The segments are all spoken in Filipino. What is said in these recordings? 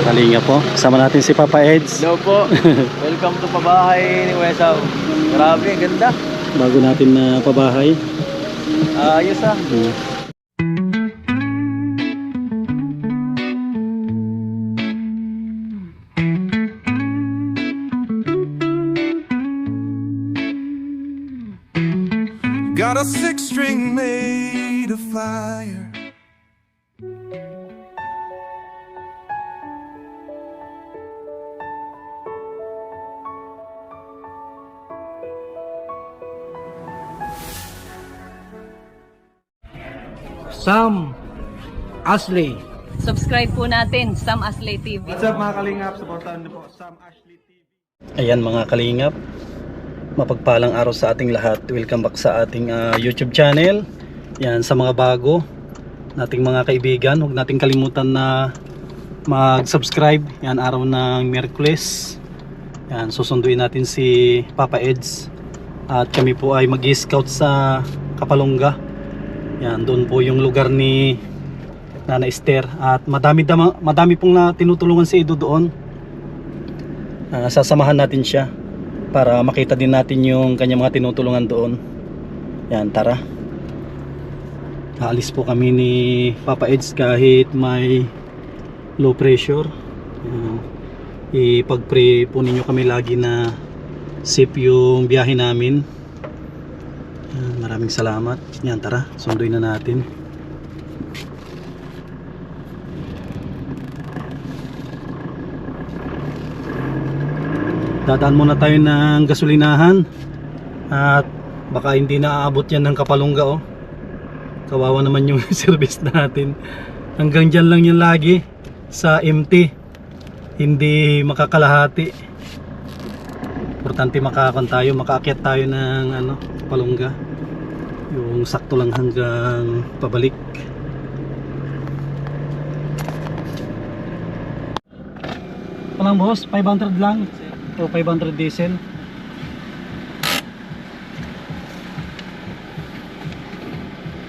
Kalinga po. Kasama natin si Papa Eds. Hello po. Welcome to pabahay ni Wesaw. Grabe, ganda. Bago natin na pabahay. Ayos ah. Got a six-string made of fire. Sam Ashley. Subscribe po natin, Sam Aslay TV. What's up mga kalingap? Supportahan niyo po Sam Ashley TV. Ayan mga kalingap. Mapagpalang araw sa ating lahat. Welcome back sa ating YouTube channel. Yan, sa mga bago nating mga kaibigan, huwag nating kalimutan na mag-subscribe. Yan, araw ng Miyerkules. Yan, susunduin natin si Papa Eds. At kami po ay mag-scout sa Kapalonga. Yan, doon po yung lugar ni Nana Esther. At madami pong na tinutulungan si Edo doon. Sasamahan natin siya para makita din natin yung kanyang mga tinutulungan doon. Yan, tara. Aalis po kami ni Papa Eds kahit may low pressure. Ipag-pray po ninyo kami lagi na safe yung biyahe namin. Yan, maraming salamat. Yan, tara, sunduin na natin. Dadaan muna tayo ng gasolinahan at baka hindi na aabot yan ng Kapalonga, oh. Kawawa naman yung service natin. Hanggang dyan lang yan lagi sa MT, hindi makakalahati. Importante makaakyat tayo ng Kapalonga, yung sakto lang hanggang pabalik. Palang boss, 500 lang o 500 diesel.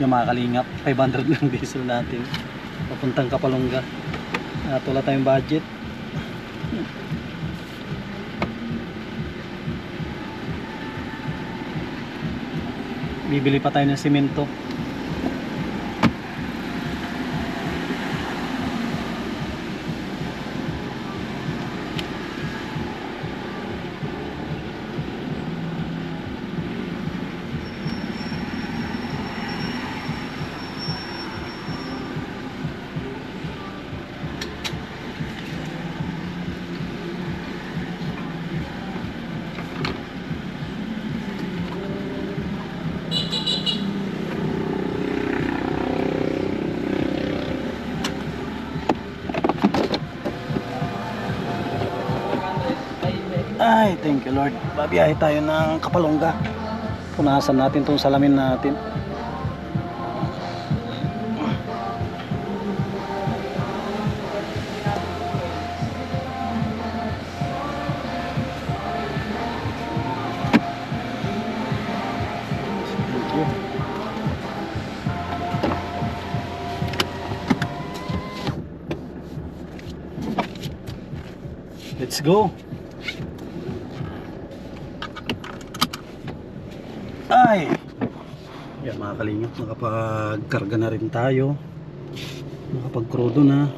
Yung mga kalingap, 500 lang diesel natin papuntang Kapalonga. At wala tayong budget. Bibili pa tayo ng simento. Ay, thank you Lord. Babiyahe tayo ng Kapalonga. Punasan natin itong salamin natin. Thank you. Let's go. Ay! Yan mga kalingap, nakapagkarga na rin tayo. Nakapagkrudo na.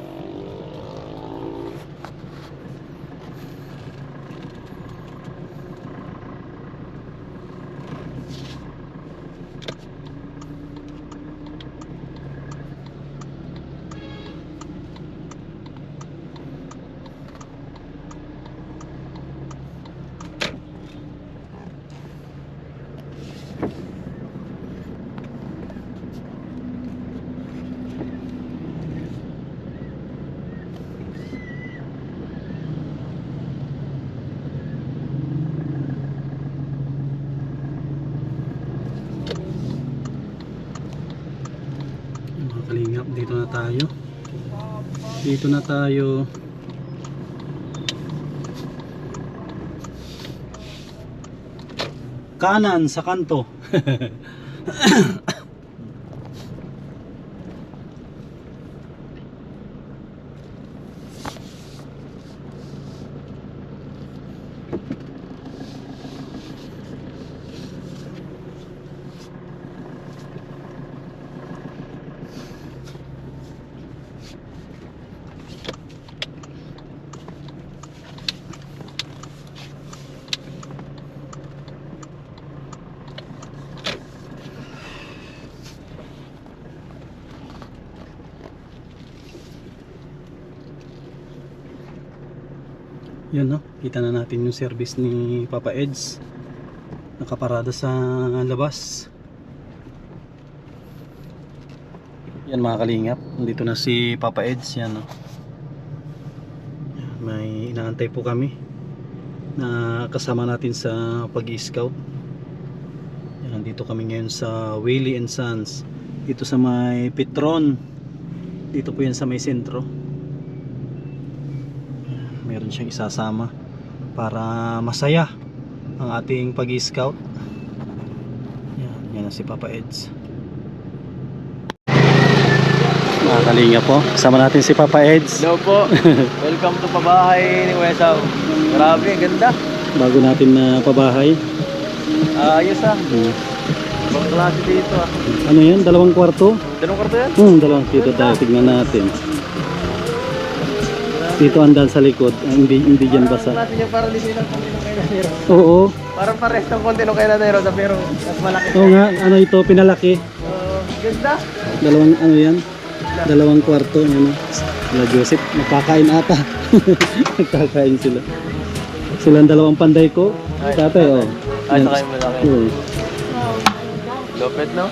Kalingap, dito na tayo kanan sa kanto. Yun no, kita na natin yung service ni Papa Eds. Nakaparada sa labas. Yan mga kalingap, nandito na si Papa Eds. Yan no. May inaantay po kami na kasama natin sa pag-i-scout. Yan, dito kami ngayon sa Willie and Sons. Dito sa may Petron. Dito po yan sa may sentro. Meron siyang isasama para masaya ang ating pag-i-scout. Yan na si Papa Eds. Mga kalinga po, kasama natin si Papa Eds. Hello po. Welcome to pabahay ni Wesaw. Grabe, ganda. Bago natin na pabahay. Ayos ah. Ibang klase dito ah. Ano yan? 2 kwarto? Dalawang kwarto yan? 2 dito tayo. Tignan natin. Dito andal sa likod. Hindi dyan basa. Natin yung parang hindi lang konti ng kailanero. Oo. Parang pares ng konti ng kailanero pero mas malaki. Oo nga. Ano ito? Pinalaki. Ganda. Ano yan? 2 kwarto. Ano? Sila Joseph. Magkakain ata. Magkakain sila. Silang 2 panday ko. Tatay oh. Ay, sakay mo malaki. Oo. Lopet no?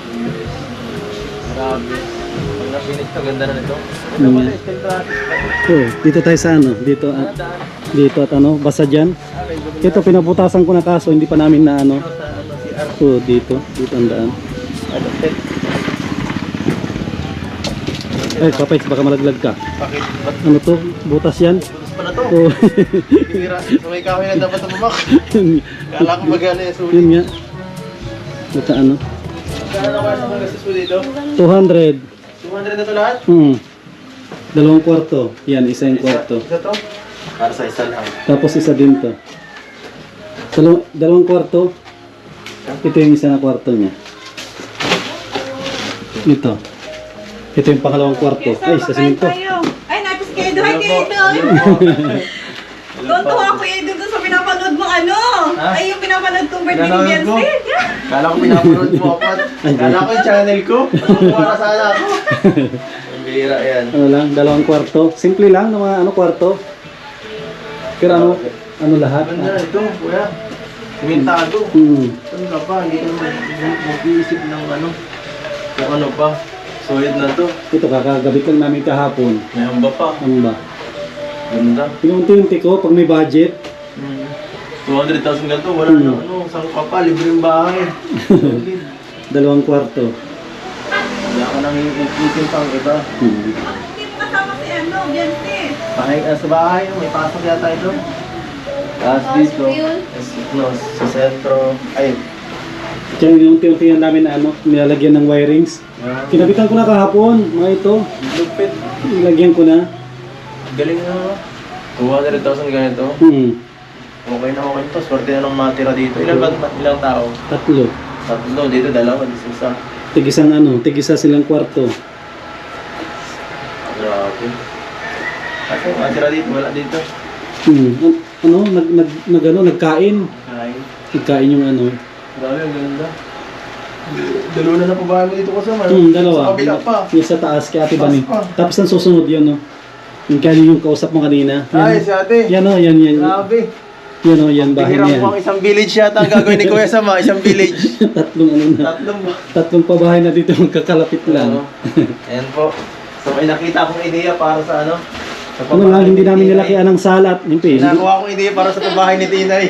Grabe. Pag na-finish to, ganda na nito. Ito Mm. pala, still traffic. Oh, dito tayo sa ano? Dito at ano? Basa dyan. Ito pinaputasan ko na kaso hindi pa namin na ano. Oh, dito ang daan. Adopted. Ay, Papay, baka malaglag ka. Bakit? Ba't Ano to? Butas yan? butas pa na to? Oh. Tira. So may kahoy na dapat tumamak. Kala ko magana yung sulit. Yun nga. Ito ano? Kala na kaya sa mga gastos mo dito? 200. 200 na to lahat? 2 kwarto. Yan, isa yung kwarto. Isa to? Para sa isa lang. Tapos isa din to. 2 kwarto. Ito yung isa na kwarto niya. Ito. Ito yung pangalawang kwarto. Ay, sa simento. Ay, napis kayo doon. Hi, kayo Tontuwa ako dito sa pinapanood mo ano. Ha? Ay, yung pinapanood kong birthday ni Pinanood ko? Biancy. Kala ko pinapanood mo ako. Kala ko yung channel ko. Kuha na sana ako. Ang bihira yan. Ano lang, 2 kwarto. Simple lang ng mga ano kwarto. Pero ano lahat? Ganda ito, kuya. Simentado. Ano ka pa? Hindi ka mag-iisip ng ano. Kung ano pa. Solid na to. Ito kakagabit lang namin kahapon. May hamba pa. Ano ba? Ganda. Pinunti-unti ko pag may budget. 200,000 ganito. Wala na ano. Saan ka pa? Libreng bahay. Solid. 2 kwarto. Wala ka nang iisip pang iba. Hindi mo kasama si ano, Biancy. Bahay ka sa bahay. May pasok yata ito. Tapos dito. No, sa sentro. Ay. Diyan unti-unti yan namin na ano, nilalagyan ng wirings. Kinabitan ko na kahapon, mga ito. Lupit. Nilagyan ko na. Galing na. 200,000 ganito. Okay na okay to. Swerte na nung matira dito. Ilang tao? 3. Tatlo. Dito dalawa. Dito isa. Tigisa silang kwarto. Grabe. Kasi matira dito. Wala dito. Nagkain. Ay. Nagkain yung ano. Grabe. Ang ganda. Dalawa na napabahay mo dito kasama. Dalawa. Sa kabila pa. Yung sa taas kay Ate Bani. Taas pa. Tapos ang susunod yun, no? Yung kanina yung kausap mo kanina. Ay, si ate. Yan o, yan. Grabe. Yan o, yan bahay Tingnan niya. mo ang isang village yata ang gagawin ni Kuya Sama. Isang village. Tatlong ba? 3 pabahay na dito magkakalapit lang. Ayan po. So may nakita akong ideya para sa ano. Sa Ano lang, hindi namin Tinay. nilakihan ng salat. Yung pin. Nakuha akong ideya para sa pabahay ni Tinay.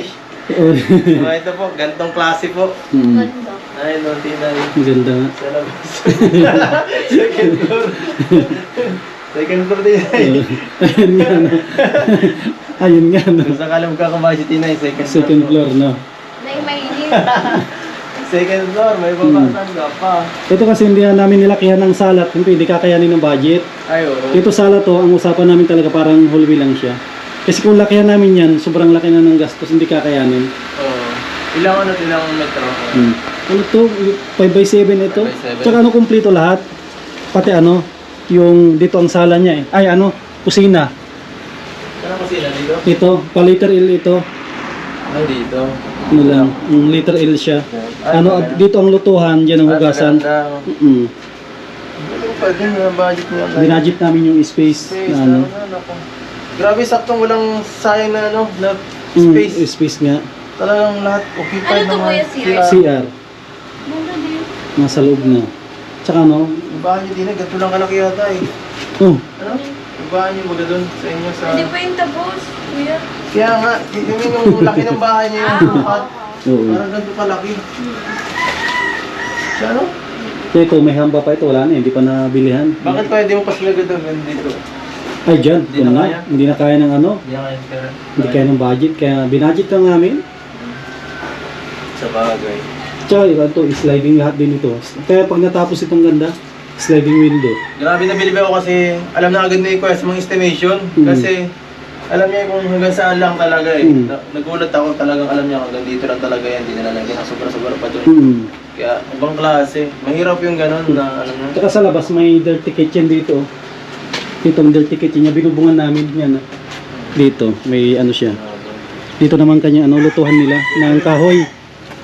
So ito po, gantong klase po. Ayun o, Tinay. Ang ganda nga. Sa labas. Second floor. Second floor Tinay. Ayun nga, no? Ayun nga, no? Kung sakalang magkakabahay si Tinay, Second floor, no? Second floor, may babasan ka pa. Ito kasi hindi na namin nilakihan ng salat. Hindi kakayanin ng budget. Ay, oo. Ito salat to, ang usapan namin talaga parang hallway lang siya. Kasi kung lakihan namin yan, sobrang laki na ng gastos, hindi kakayanin. Oo. Ilang metro? Ano to? 5x7 ito? 5x7. Tsaka ano, kumpleto lahat. Pati ano, yung dito ang sala niya eh. Ay ano, kusina. Saan ang kusina dito? Ito, pa-liter L ito. Ay, dito. Ano lang, yung liter L siya. Ay, Ano, maganda. dito ang lutuhan, dyan ang hugasan. Pwede na budget niya. Binadget namin yung space na ano. Grabe, saktong walang sayang na ano, na Space. space. Space nga. Talagang lahat occupied Ano to, naman. kuya, CR? CR. Nasa loob na. Tsaka ano? Yung bahay niyo din, ganito lang kalaki yata eh. Oh, Ano? Yung bahay niyo mula doon sa inyo sa... Hindi pa yung tapos, kuya. Kaya nga, yung laki ng bahay niyo yung bukat. oo. Parang ganito kalaki. Siya ano? Kaya ito, may hamba pa ito. Wala na, hindi pa nabilihan. Bakit kaya di mo pa sila ganda dito? Ay, dyan. Hindi na Kung kaya? Hindi na kaya ng ano. Hindi kaya pera. Hindi kaya ng budget. Kaya binudget lang namin. Sa bagay. Tsaka iba ito, sliding lahat din ito. Kaya pag natapos itong ganda, sliding window. Grabe na bilib ako kasi alam na agad ni Kuya sa mga estimation. Kasi alam niya kung hanggang saan lang talaga eh. Nagulat ako talagang alam niya hanggang dito lang talaga yan. Hindi na lalagyan ng sobra-sobra pa doon. Kaya ibang klase. Mahirap yung ganun na ano na. Tsaka sa labas may dirty kitchen dito. Dito ang dirty kitchen niya, binubungan namin yan. Dito, may ano siya. Dito naman kanya ano, lutuhan nila ng kahoy.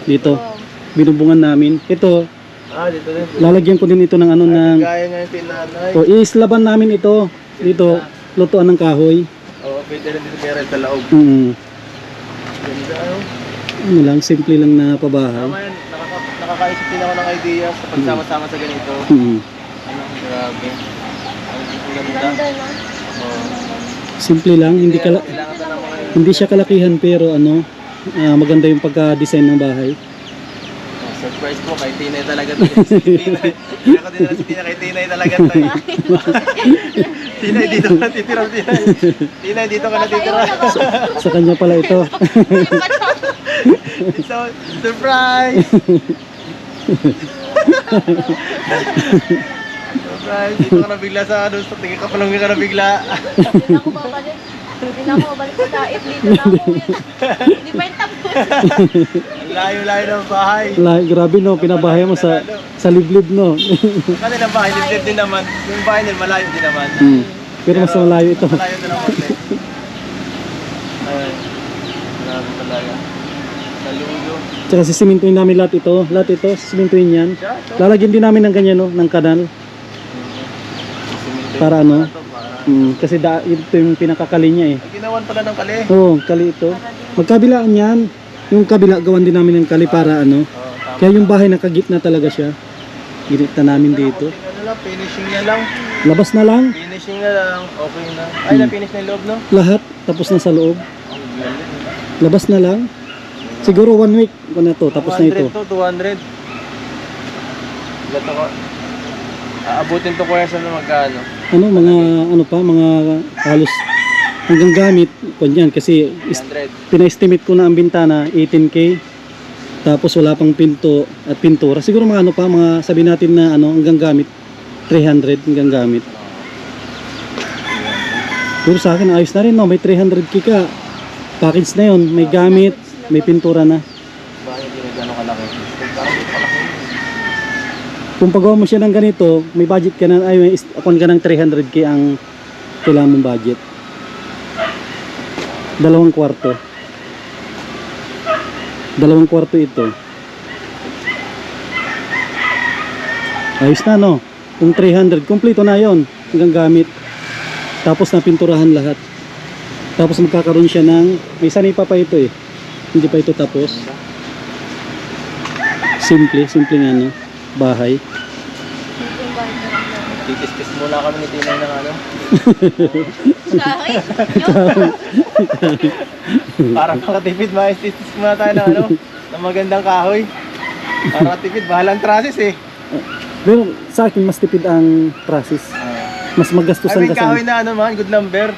Dito, binubungan namin. Ito, Dito din. lalagyan ko din ito ng ano ng... Gaya nga yung tinanay. O, iislaban namin ito. Dito, lutuan ng kahoy. Oo, pwede rin dito kaya rin sa laog. Ganda ano. Ano lang, simple lang na pabahay. Tama yan. Nakakaisip din ako ng idea sa pagsama-sama sa ganito. Ano, grabe. Ang ganda. Oo. Simple lang, hindi Kailangan na ng mga hindi siya kalakihan pero ano, maganda yung pagka-design ng bahay. surprise po kay Tinay talaga to. Tinay. Hindi ako dinala si Tinay kay Tinay talaga to. Tinay dito ka natitira. Tinay dito ka natitira. Sa kanya pala ito. So, surprise! Surprise! Dito ka na bigla sa ano, tingin ka pa lang ka na bigla. Hindi na ako babalik. Hindi na ako babalik sa dait. Dito na ako. Hindi pa yung tapos. Ang layo-layo ng bahay. Grabe no, pinabahay mo sa liblib no. Kasi ng bahay, liblib din naman. Yung bahay nila, malayo din naman. Pero mas malayo ito. Malayo din naman. Ay, marami talaga. Saludo. Tsaka sisimintuin namin lahat ito. Lahat ito, sisimintuin yan. Lalagyan din namin ng ganyan no, ng kanal. Para ano? Kasi ito yung pinakakali niya eh. Ginawan pala ng kali. Oo, kali ito. Magkabilaan yan. Yung kabila, gawan din namin ng kali para ano. Kaya yung bahay nakagitna talaga siya. Ginita namin dito. Ano lang, finishing na lang. Labas na lang. Finishing na lang. Okay na. Ay, na-finish na yung loob, no? Lahat. Tapos na sa loob. Ang galing. Labas na lang. Siguro 1 week ko na to. Tapos na ito. 200 to, 200. Gato ko. Aabutin to kuya sa magkano? Ano, mga halos hanggang gamit. Kanyan, kasi 100. pina-estimate ko na ang bintana 18K. Tapos wala pang pinto at pintura. Siguro mga ano pa, mga sabi natin na ano, hanggang gamit 300 hanggang gamit. Pero sa akin ayos na rin no, may 300k ka. Package na 'yon, may gamit, may pintura na. Bakit hindi gano'ng kalaki? Parang hindi kalaki. Kung pagawa mo siya ng ganito, may budget ka na, ay may akon ka ng 300k ang kailangan mong budget. 2 kwarto. 2 kwarto ito. Ayos na no. Kung 300, kumpleto na 'yon hanggang gamit. Tapos na pinturahan lahat. Tapos magkakaroon siya ng may sanipa pa ito eh. Hindi pa ito tapos. Simple nga no. Bahay. Titis-tis muna kami ni Tinay ng ano. Kahit. Para makatipid, maistis muna tayo ng ano. Ng magandang kahoy. Para makatipid, bahalang trasis eh. Pero sa akin mas tipid ang process. Mas magastusan Ay, may ka kahoy sa na ano man, good number.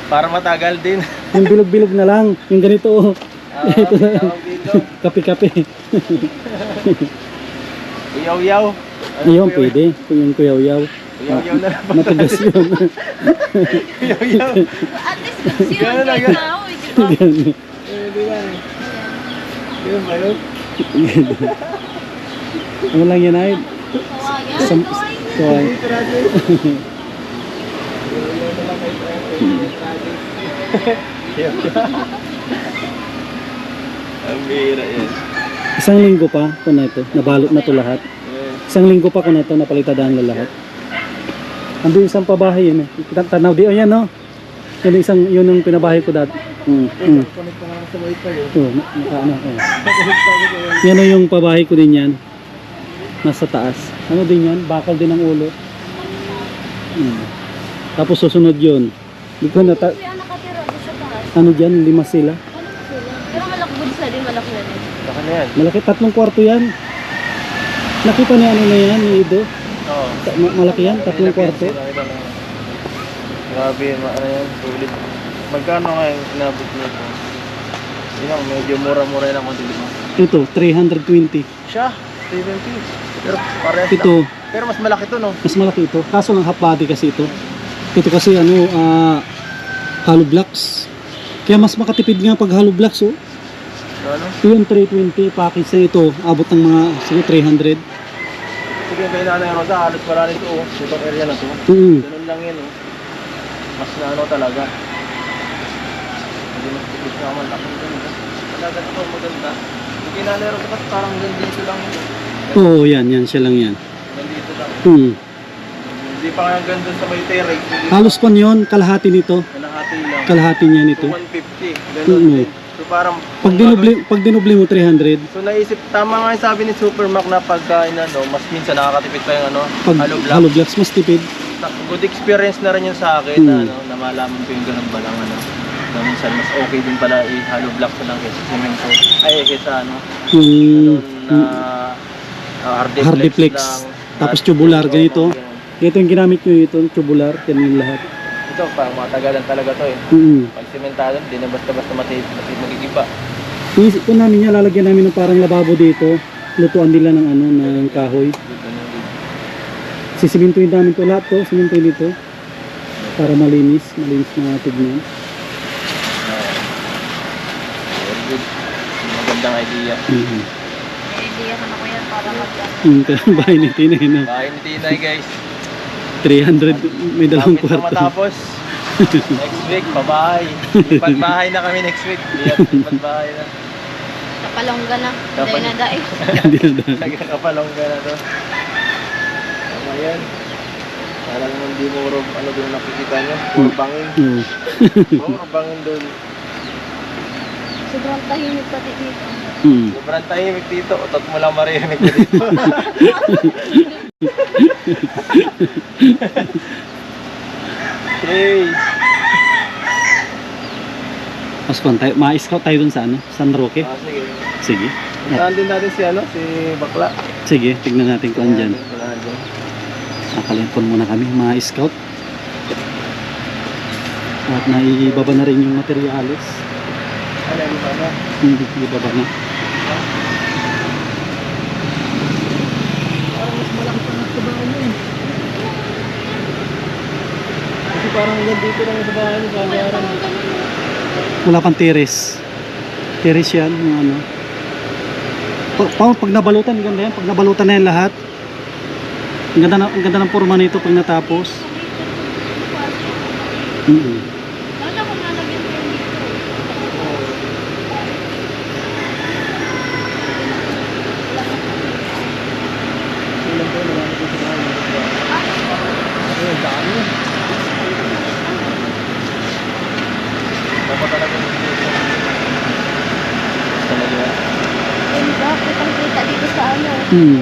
Para matagal din. yung bilog-bilog na lang, yung ganito. Ito na. Tawag dito. Kape-kape. Uyaw-yaw. Ayun, pwede. Yung kuyaw-yaw. Uyaw-yaw na lang. Matagas yun. Uyaw-yaw. At least kasi Ganun lang, yung tao, di ba? Pwede yan eh. Yun ba yun? Ano lang yan ay? Kawayan. Kaway. Ang bihira yan. Isang linggo pa kung na ito. Nabalot na to lahat. Isang linggo pa kung na ito. Napalitadaan na lahat. Ando yung isang pabahay yun eh. Tanaw di o yan no? Yun isang, yun ang pinabahay ko dati. Connect pa nga sa wifi eh. Yan o yung pabahay ko din yan. Nasa taas. Ano din yan? Bakal din ang ulo. Tapos susunod yun. Hindi ko na Kaya nakatira doon sa taas. ano dyan, 5 sila. Ano sila? Pero malakbod sila din, malaki na din. Baka na yan. Malaki, 3 kwarto yan. Nakita niya ano na yan, ni Ido. Oo. Malaki yan, 3 kwarto. Grabe, ano yan, sulit. Magkano nga yung inabot nyo ito? Yun lang, medyo mura-mura yun ang madilig mo. Ito, 320. Siya, 320. Pero parehas Ito, lang. Pero mas malaki to, no? mas malaki ito. Kaso ng half body kasi ito. Ito kasi ano, hollow blocks. Kaya mas makatipid nga pag hollow blocks, oh. So, ano? Ito yung 320 package na ito. Abot ng mga, sige, 300. Sige, kaya Nanay Rosa, halos wala nito, oh. Itong area na to. Ganun lang yun, oh. Mas na ano talaga. Hindi mas tipis na naman. Laki ganun. Talaga ito, maganda. Sige, Nanay Rosa, ba't parang gandito lang yun? Oo, yan, siya lang yan. Gandito lang. Hindi pa nga ganda sa may terrace. Halos pan yun, kalahati nito. Kalahati lang. Kalahati niya nito. 150. Ganun din. So parang Pag dinubli mo 300, so naisip, tama nga yung sabi ni Supermac na pagka ano, mas minsan nakakatipid pa yung ano, pag hollow block. hollow blocks mas tipid. Good experience na rin yun sa akin na, ano, na malaman ko yung ganun ba lang ano. Na minsan mas okay din pala i-hollow block na lang kaysa cemento. Ay, kaysa ano, Yung hardiplex lang. Tapos At- tubular, ganito. Ganun. Ito yung ginamit nyo ito, tubular, yan yung lahat. Ito, parang matagalan talaga to eh. Pag sementado, hindi na basta-basta magigiba. Inisip ko namin niya, lalagyan namin ng parang lababo dito. Lutuan nila ng ano, ng kahoy. Sisimintuin namin to lahat to, simintuin dito. Para malinis na tignan. Very good. Magandang idea. May idea naman ko yan para Yung bahay ni Tinay na Bahay ni Tinay guys. 300, may dalawang Lapit na kwarto. matapos. Next week, pabahay. Pagbahay na kami next week. Pagbahay na. Kapalongga na. Kapal- Dahil na dahil. Hindi na dahil. Nagkakapalongga na to. So, ayan. Parang hindi mo ano doon nakikita nyo. Puro bangin. Oo. Puro bangin doon. Sobrang tahimik pati dito. Sobrang tahimik dito. Utot mo lang maririnig ko dito. Hey! Paskuhan tayo, ma-scout tayo dun sa ano, San Roque. Sige. Sige. Puntahan din natin si si Bakla. Sige, tignan natin kung andyan. Puntahan din. Nakalimpon muna kami, ma-scout. At naibaba na rin yung materialis. Ano yung sana? Hindi, ibaba na. Parang mas malaki pa ng trabaho mo eh. Kasi parang dito lang sa bahay mo, kagaran. Wala pang teres. Teres yan, yung ano. Pag nabalutan, ganda yan. Pag nabalutan na yan lahat. Ang ganda ng forma nito pag natapos. Wala kung nalagyan ko yun dito. Ilan po, nagamit ko sa bahay. Ayun, dami yun. Dapat talaga yung talaga yan. Ganda, kitang kita dito sa ano.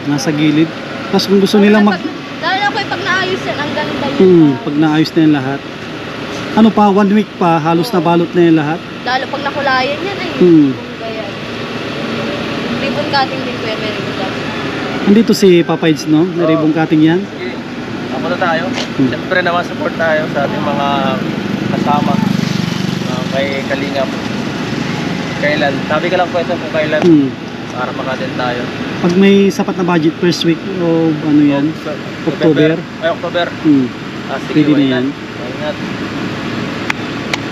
Nasa gilid. Tapos kung gusto nilang mag... Lalo na pag naayos yan, ang ganda yun. pag naayos na yan lahat. Ano pa, 1 week pa, halos nabalot na yan lahat. Lalo pag nakulayan yan ay. Hmm. Kung gaya. Ribbon cutting din kuya, may ribbon cutting. Andito si Papa Eds, no? May ribbon cutting yan. Sige, ako na tayo. Siyempre naman support tayo sa ating mga kasama. Kay Kalingap. Kailan? Sabi ka lang kwento kung kailan para makatin tayo. Pag may sapat na budget, first week o ano yan, October. Ay, October. Sige, Pwede na why yan. not? Why not?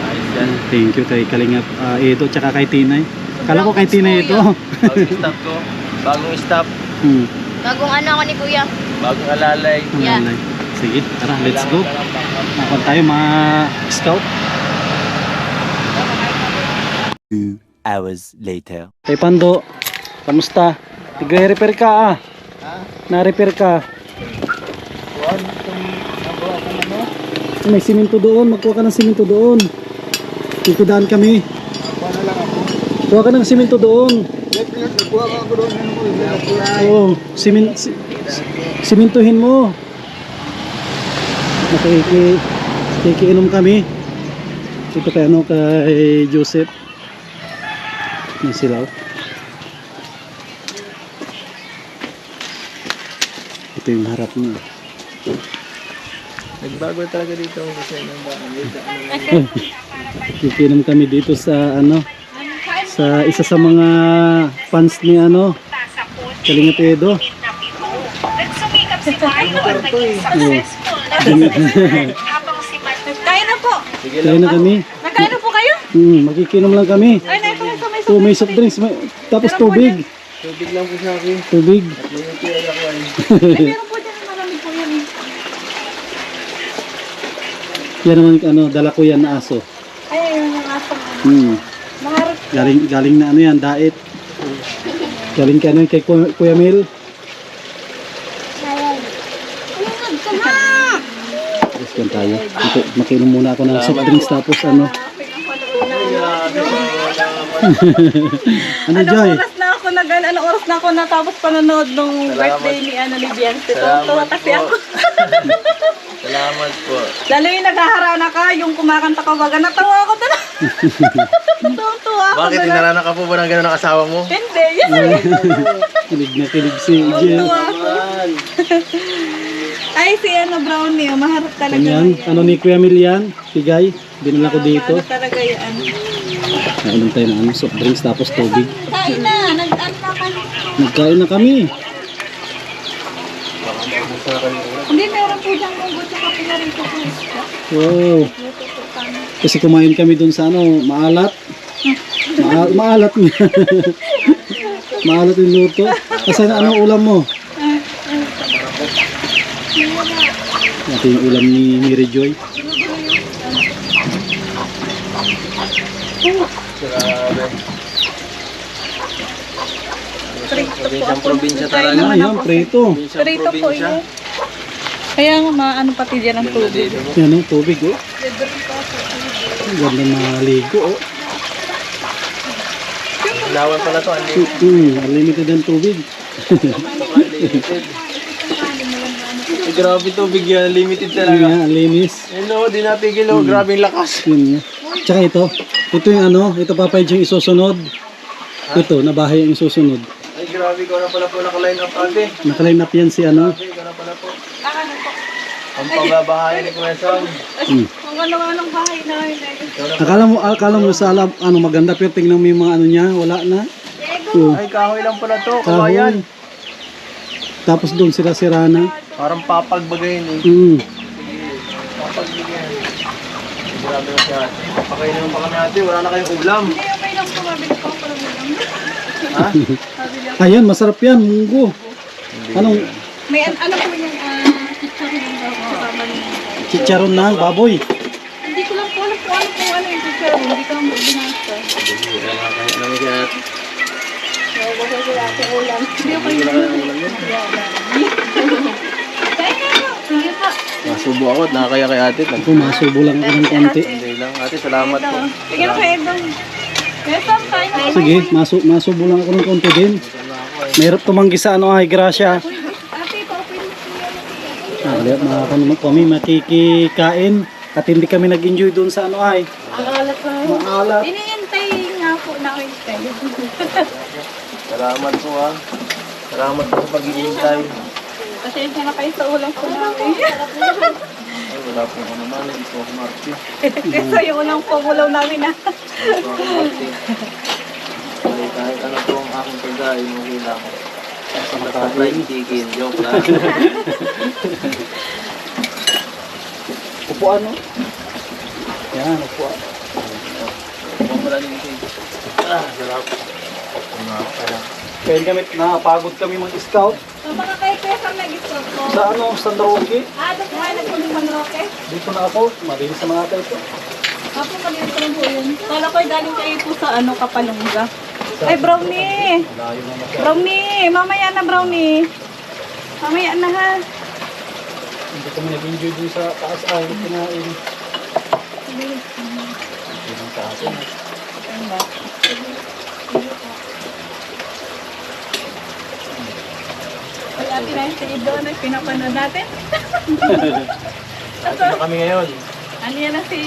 Ayos yan. Thank you kay Kalingap Edo, tsaka kay Tinay. Kala ko kay Tinay ito. Bagong stop ko. Bagong stop. Bagong ano ako ni kuya. Bagong alalay. Yeah. Sige, tara, let's go. Kailangan ka ng backup. Nakon tayo mga scout. 2 hours later. Kay Pando, kamusta? Tigre-repair ka ah. Na-repair ka. May simento doon, magkuha ka ng simento doon. Ipidaan kami. Kuha ka ng simento doon. Oo, simintuhin mo. Nakikiinom kami. Ito kay ano, kay Joseph. Ng silaw. Ito yung harap niya. Nagbago talaga dito ang design ng bahay. Kikinom kami dito sa ano, sa isa sa mga fans ni ano, Kalingap Edo. Nagsumikap si Mario at naging successful. Kaya na po. Kaya na kami. Nakain na po kayo? Makikinom lang kami. Ay, na ito may So, may soft drinks, tapos tubig. Tubig lang po sa akin. Tubig. Meron po dyan, marami po yan. Yan naman ano, dala ko yan na aso. Ay, ayun yung aso. Maharap. Galing na ano yan, daet. Galing ka ano kay Kuya Mel. Yes, kan tayo. Makinom muna ako ng soft drinks tapos ano. Ano Joy? Anong oras na ako natapos panonood nung birthday ni Bianca. Tuwa kasi ako. Salamat po. Lalo yung naghaharana ka, yung kumakanta ka baga, natawa ako doon. Tuwa ako. Bakit hinarana ka po ba ng gano'n ng asawa mo? Hindi, yun lang. Kilig na kilig si Jill. Tuwa ako. Ay, si Brownie, maharap talaga. Yan, ano ni Kuya Mel yan? Pigay. Binala ko dito. Maharap talaga yan. Nainom tayo ng ano, soft drinks tapos tubig. Kain na, nag-ano na kami. Nagkain na kami. Hindi, meron po diyang munggo sa kapinarito po. Wow. Kasi kumain kami dun sa ano, maalat. Maalat niya. Maalat yung luto. Kasi ano ulam mo? Ito yung ulam ni Mary Joy. Grabe. Probinsya, probinsya Ah, talaga. yan, preto. Prito po yun. Kaya nga maano pati dyan ang tubig. Yan ang tubig, oh. Ang ganda maligo, oh. Lawan pala to, Unlimited ang tubig. unlimited. Grabe tubig yan, limited talaga. Yan, ang linis. Hello, di napigil oh, grabe yung lakas. Yun nga. Tsaka ito yung ano, ito papayad yung isusunod. Ito, na bahay ang isusunod. Ay grabe, ikaw na pala po naka-line up ate. Nakaline up yan si ano. Ikaw na pala po. Ang pagbabahay ni Kuya Sam. Ang ano-anong bahay na yun. Akala mo sa alam, ano maganda pero tingnan mo yung mga ano niya, wala na. Oh, Ay kahoy lang pala to, kahoy. kawayan. Tapos doon sila si Rana. Parang papagbagayin eh. Papagbagayin. Grabe na siya. Pakain naman pa kami ate, wala na kayong ulam. Hindi, okay lang po. Mabili ko pa lang ulam. Ha? Ayan, masarap yan, munggo. Anong May ano po yung chicharon ng kasama niyo. chicharon na, baboy? Hindi ko lang po alam kung ano yung chicharon. Hindi ko lang binasa. Alam mo siya ate. Basta sila ating ulam. Hindi ako yung Kaya nga po. Sige po. Masubo ako at nakakaya kay ate. Ako, masubo lang ako ng konti. Hindi lang ate, salamat po. Sige na kayo doon. Kaya saan tayo na? Sige, masubo lang ako ng konti din. Mahirap tumanggi sa ano ay grasya. Ate, pa-open mo Mga kami makikikain at hindi kami nag-enjoy doon sa ano ay. Ang alat ko. Maalat. Iniintay nga po na kayo tayo. Salamat po ha. Salamat po sa pag-iintay. Pasensya na kayo sa ulam ko namin. Ay, wala po ako naman. Hindi po ako marti. Kasi yung ulang pumulaw namin na. Hindi po ako marti. Kahit ano po ang aking pagkain, okay lang. Basta fried chicken, joke lang. Upuan no? Yan, upuan. Huwag pala din ito. Sarap. Kaya kami, napagod kami mag-scout So baka kayo pesa nag-stop ko. sa ano, San Roque. Doon po kayo nagpunong Manroque. Dito na ako, malinis sa mga tayo ito. Apo kami ito lang po yun. Kala ko galing kayo po sa ano, Kapalungga. Ay, Brownie! Layo na naman. Brownie! Mamaya na, Brownie! Mamaya na ha. Hindi kami nag-enjoy dun sa taas ay, hindi kinain. Hindi ng taas. Ano ba? Wala tinayin si Ido na pinapanood natin. Ito na kami ngayon. Ano yan na si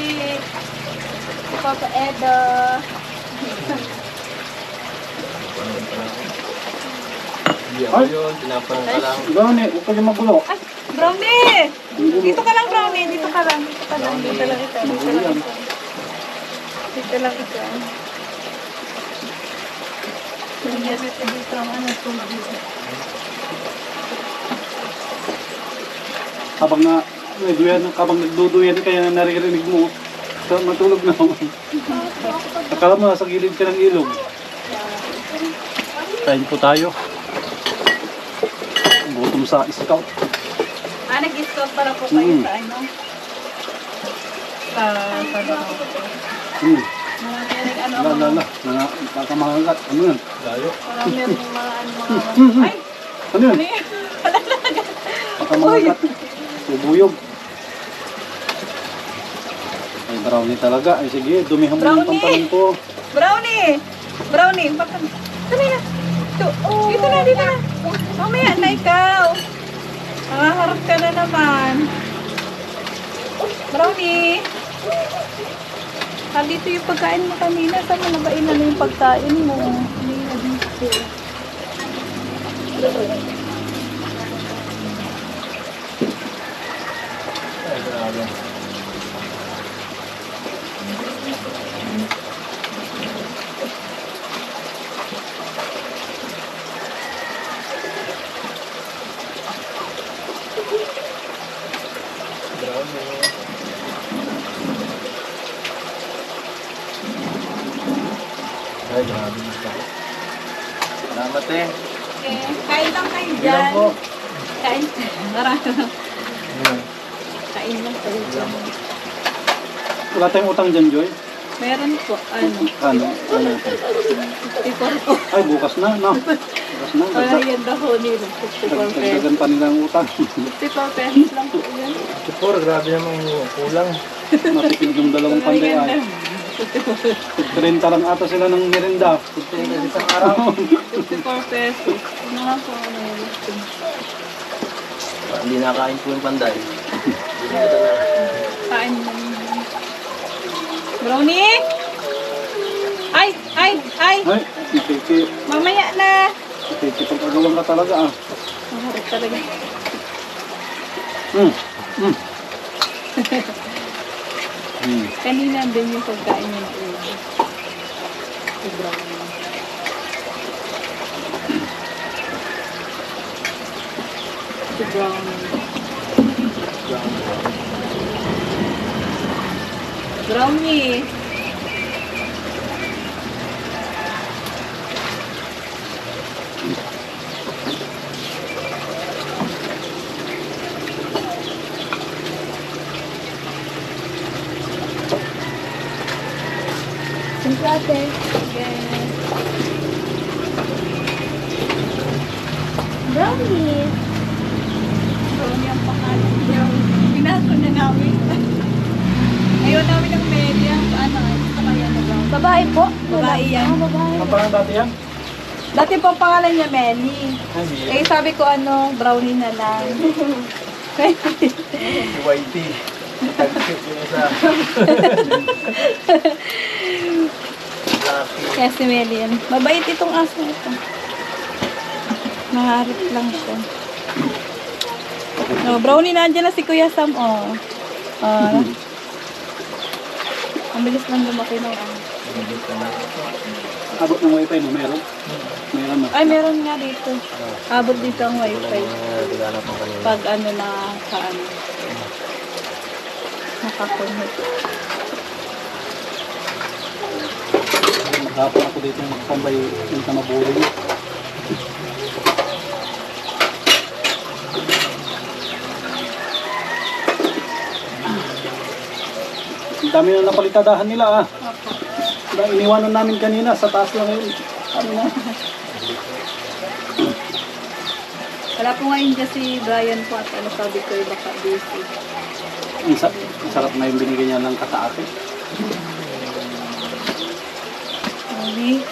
Papa Edo. Hindi ako yun, tinapanong ka lang. Brownie, huwag ka niyo magulo. Ay, Brownie! Dito ka lang, Brownie. Dito ka lang. Dito ka lang. Dito lang ito. Dito lang ito. Dito lang ito. Nangyari ito dito ang ano. Habang nagduduyan kaya naririnig mo, matulog na ako. Akala mo nasa gilid ka ng ilog. Kain po tayo. Gutom sa scout. Nag-scout para po kayo sa ano? Sa ano? Baka makagat. Ano yan? Layo. Parang meron mga ano ay! Ano yan? Baka makagat. Bubuyog. Ay, brownie talaga. Ay, sige, dumihan mo yung Brownie! pantalon ko. Brownie! Brownie! Baka... Tuloy na! Dito na, dito na! Mamaya na ikaw! Nakaharap ka na naman. Brownie! Dito yung pagkain mo kanina. Saan mo nabain na yung pagkain mo? Hindi na dito. Ay, grabe. Ay, grabe. Salamat eh. Okay. Kain lang kayo Ilan dyan. po? Kain. Marami lang. Ilan? Kain lang kayo dyan. Wala tayong utang dyan, Joy. Meron po. Ano? Ano? Ano ito? 54 po. Ay, bukas na, no? Bukas na. Wala yan daw nila. 54 pesos. Dagdagan pa nila ang utang. 54 pesos lang po yan. Sipur, grabe naman yung kulang. Matipid yung dalawang panday ay. 30 lang ata sila ng merinda. Isang araw. 54 pesos. Ano nga po ano yun? Hindi nakain po yung panday. Kain lang. Brownie! Ay! Ay! Ay! Ay, Mamaya na! nakikipag-agawan ka talaga ah. Maharap talaga. Kanina din yung pagkain niya na ulo. Si Brownie. Si Brownie. Brownie. Simple ate. Yes. Brownie. Brownie ang pangalan niya. Pinako na namin. Ayaw namin ng media. Ano? Gusto kaya na brownie? Babae po. Babae yan. Ang parang dati yan? Dati po ang pangalan niya Melly. Eh sabi ko ano, brownie na lang. YT. Tag-tip yung isa. Kaya si Melly yan. Mabait itong aso ito. Maharap lang siya. No, brownie na andyan na si Kuya Sam. Oh. Ang bilis lang lumaki ng ano. Abot ng wifi mo, meron? Meron na. Ay, meron nga dito. Abot dito ang wifi. Regala pang kanina. Pag ano na sa ano. Nakakonect. Maghapon ako dito ng pambay yung tamabuli. Ang dami na napalitadahan nila ah. Iniwanan namin kanina, sa taas lang yun. Ano na? Wala po ngayon dyan si Brian po at ano sabi ko baka busy. Ang sarap na yung binigay niya ng kataate. Mami.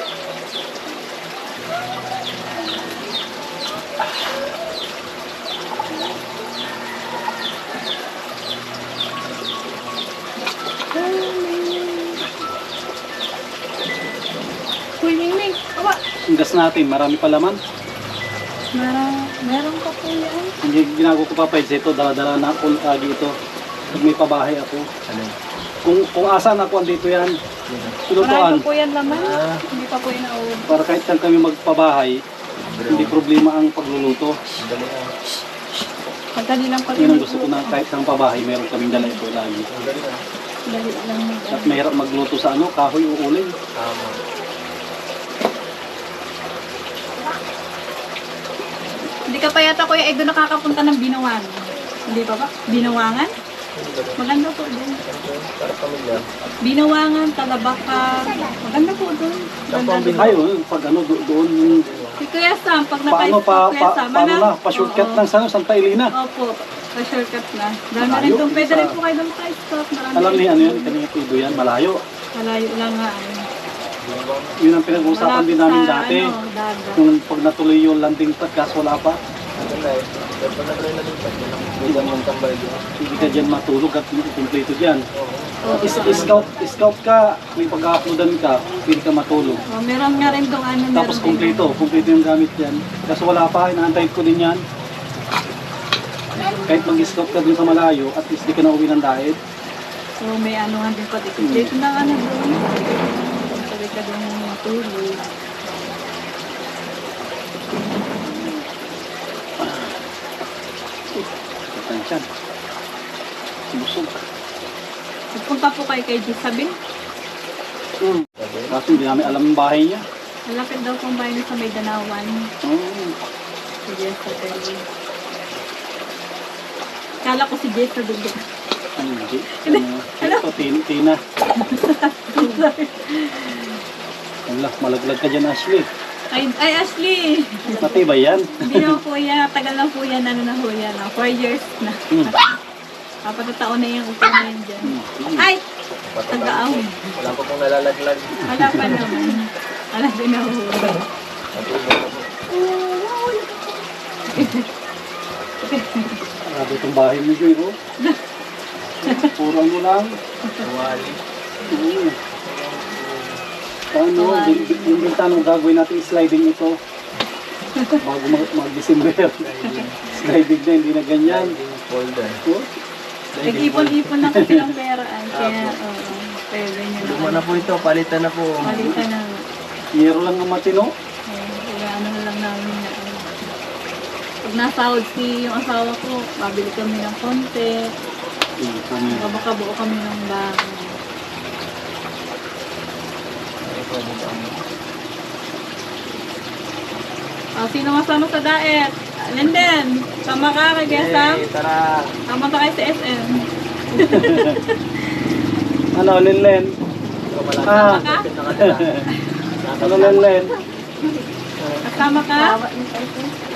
Uy, Mingming. Aba, Ang gas natin, marami pa laman. meron pa po yan. Hindi ginagawa ko pa pa ito, dala-dala na ako lagi ito. Pag may pabahay ako. Kung asan ako, andito yan. Marami Pilutuan. pa po yan laman. Hindi pa po yan nauwi. Para kahit saan kami magpabahay, hindi problema ang pagluluto. Madali lang pag Yun ang gusto ko na kahit saan pabahay, meron kaming dala ito lagi. Dali lang. At mahirap magluto sa ano, kahoy o uling. Hindi ka pa yata Kuya Edo nakakapunta ng Binawan. Hindi pa ba? Binawangan? Maganda po doon. Binawangan, Talabaka. Maganda po doon. Maganda doon. Ay, pag ano, doon yung Si Kuya Sam, pag paano Kuya Sam, paano ano? na, pa-shortcut Oo. lang sa ano, Santa Elena. Opo, pa-shortcut na. Dahil na rin doon, pwede rin po kayo doon pa-stop. Marami Alam rin ni po. ano yan, kanina tudo yan, malayo. Malayo lang nga. Yun ang pinag-uusapan din namin Malapit sa, dati. ano, dagat. Kung pag natuloy yung landing pad, gas wala pa. Hindi ka dyan matulog at kumpleto dyan. Scout ka, may pag-uploadan ka, hindi ka matulog. Oh, meron nga rin doon ano. Tapos meron din. kumpleto yung gamit yan. Kaso wala pa, inaantay ko din yan. Kahit mag-scout ka dun sa malayo, at least di ka na uwi ng diet. So may ano nga din pati. Complete na ano doon. Sabi ka doon matulog. Atensyon. Busog. Nagpunta po kayo kay Jisabin. Kaso hindi namin alam ang bahay niya. Malapit daw pong bahay niya sa may Danawan. Si Jisabin. Kala ko si Jisabin. Hindi. Ito, Tina. Wala, malaglag ka dyan, Ashley. Ay Ashley! Matibay yan. Hindi naman po yan. Tagal lang po yan. Ano na po yan. 4 years na. Apat na taon na yung upo na yan dyan. Ay! Taga-ahon. Wala pa pong nalalaglag. Wala pa naman. Wala din ako. Grabe itong bahay mo, Joy, oh. Puro ano lang. Wali. Paano? Yung tanong gagawin natin sliding ito. Bago mag-December. Sliding na, hindi na ganyan. Folder. Oh, Nag-ipon-ipon na kasi ng pera. Ay, kaya, oo. Pwede nyo Luma na po ito, palitan na po. Palitan na. Yero lang ang matino. Kaya ano na lang namin na. Pag nasahod si yung asawa ko, babili kami ng konti. Baka buo kami ng bago. Sino masama sa daet? Linden, sama ka kay Gesam. Tara. Sama ka kay sa SM. Ano, Lenlen? Ah, Ka? ano, Lenlen? Kasama ka?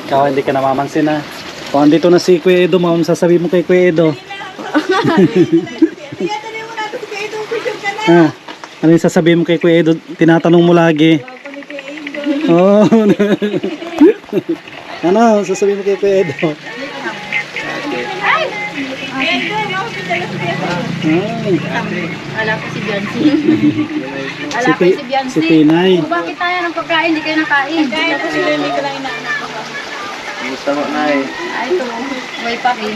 Ikaw, hindi ka namamansin, ha? Kung andito na si Kuya Edo, ma'am, sasabihin mo kay Kuya Edo. Ah, ano yung sasabihin mo kay Kuya Edo? Tinatanong mo lagi. Oh. Ano, sasabihin mo kay Kuya Edo? Ala ko si Biancy. Ala ko si Biancy. Si Pinay. So, bakit tayo ng pagkain? Hindi kayo nakain. Kaya ko sila hindi ko lang inaanak ako. Gusto mo na eh. Ay, ito. Buhay pa rin.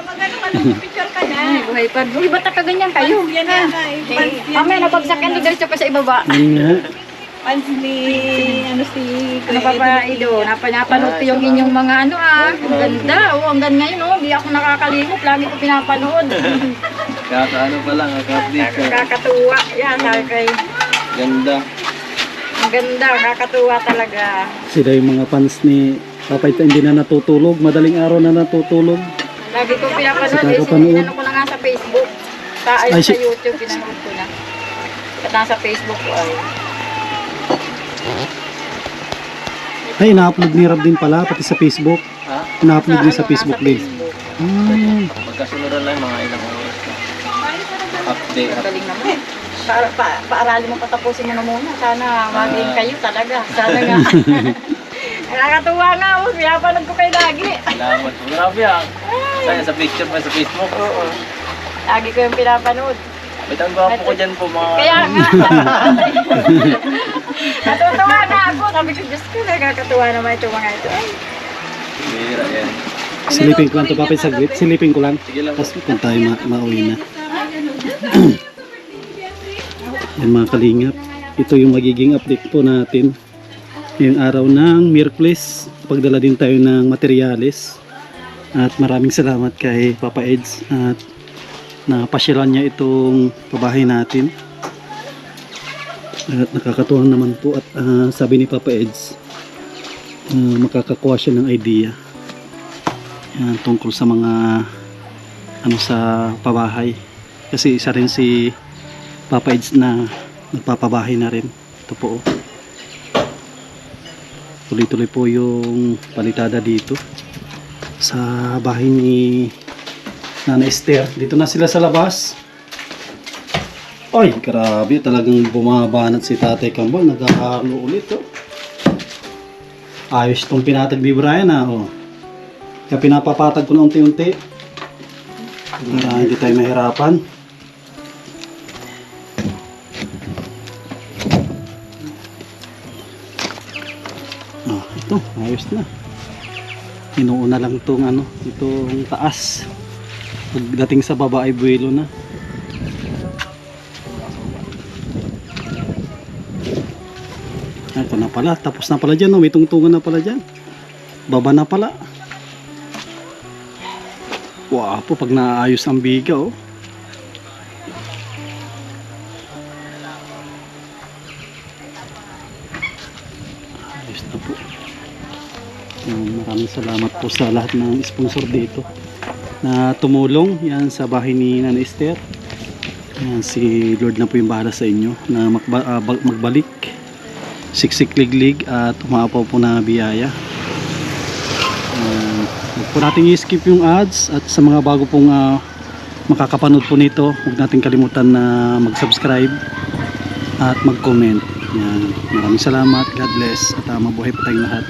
Magano ka nung picture ka na? Buhay pa. Uy, ba't nakaganyan kayo? Yan na. Mamaya nabagsakan ni Garcia pa sa ibaba. Yun nga. Pans ni, ano si Ano pa ba, Ido? Napanood ko yung inyong mga ano Ang ganda. Oh, hanggang ngayon, oh. Hindi ako nakakalimot. Lagi ko pinapanood. Kakaano pa lang, kaka-update ka. Kakatuwa. Yan, kay. Ganda. Ang ganda. Kakatuwa talaga. Sila yung mga fans ni Papa Ito, hindi na natutulog. Madaling araw na natutulog. Lagi ko pinapanood. Sa Eh, kakapanood. sinano ko na nga sa Facebook. Ay, Sa YouTube, pinanood ko na. At nasa Facebook ko ay. Ay, ina-upload ni Rab din pala, pati sa Facebook. Ha? Ina-upload din sa ano, Facebook nasa din. Ah, Magkasunuran lang mga ilang oras. Update. Ang galing naman. paaralin mo, patapusin mo na muna. Sana maging kayo talaga. Sana nga. Nakakatuwa nga, pinapanood ko kayo lagi. Salamat po. Grabe ah. Sana sa picture pa sa Facebook. Oo. Lagi ko yung pinapanood. May tanggapo ko dyan po mga... Kaya nga. Natutuwa nga ako. Sabi ko, Diyos ko, nakakatuwa naman itong mga ito. Ay, Bira yan. Silipin ko lang ito, Papa, saglit. Silipin ko lang. Sige lang. Tapos kung tayo mauwi na. Yan mga kalingap. Ito yung magiging update po natin. Yung araw ng Miyerkules. Pagdala din tayo ng materyales. At maraming salamat kay Papa Eds. At napasyalan niya itong pabahay natin. At nakakatuwa naman po. At sabi ni Papa Eds, makakakuha siya ng idea. Yan, tungkol sa mga sa pabahay. Kasi isa rin si Papa Eds na nagpapabahay na rin. Ito po. Tuloy-tuloy po yung palitada dito sa bahay ni Nana Esther. Dito na sila sa labas. Ay, grabe. Talagang bumabanat si Tatay Kambal. Nagkakalo ulit. Oh. Ayos itong pinatag ni Brian. Oh. Kaya pinapapatag ko na unti-unti. Para hindi tayo mahirapan. Oh, ito. Ayos na. Inuuna lang itong itong taas. Pagdating sa baba ay buwelo na. Ito na pala. Tapos na pala dyan. Oh. May tungtungan na pala dyan. Baba na pala. Wow po pag naayos ang biga. Oh. Ayos na po. Maraming salamat po sa lahat ng sponsor dito na tumulong yan sa bahay ni Nana Esther. Yan, si Lord na po yung bahala sa inyo na magbalik siksik-liglig at umaapaw po na biyaya. Huwag po natin i-skip yung ads at sa mga bago pong makakapanood po nito, huwag natin kalimutan na mag-subscribe at mag-comment. Yan. Maraming salamat, God bless at mabuhay po tayong lahat.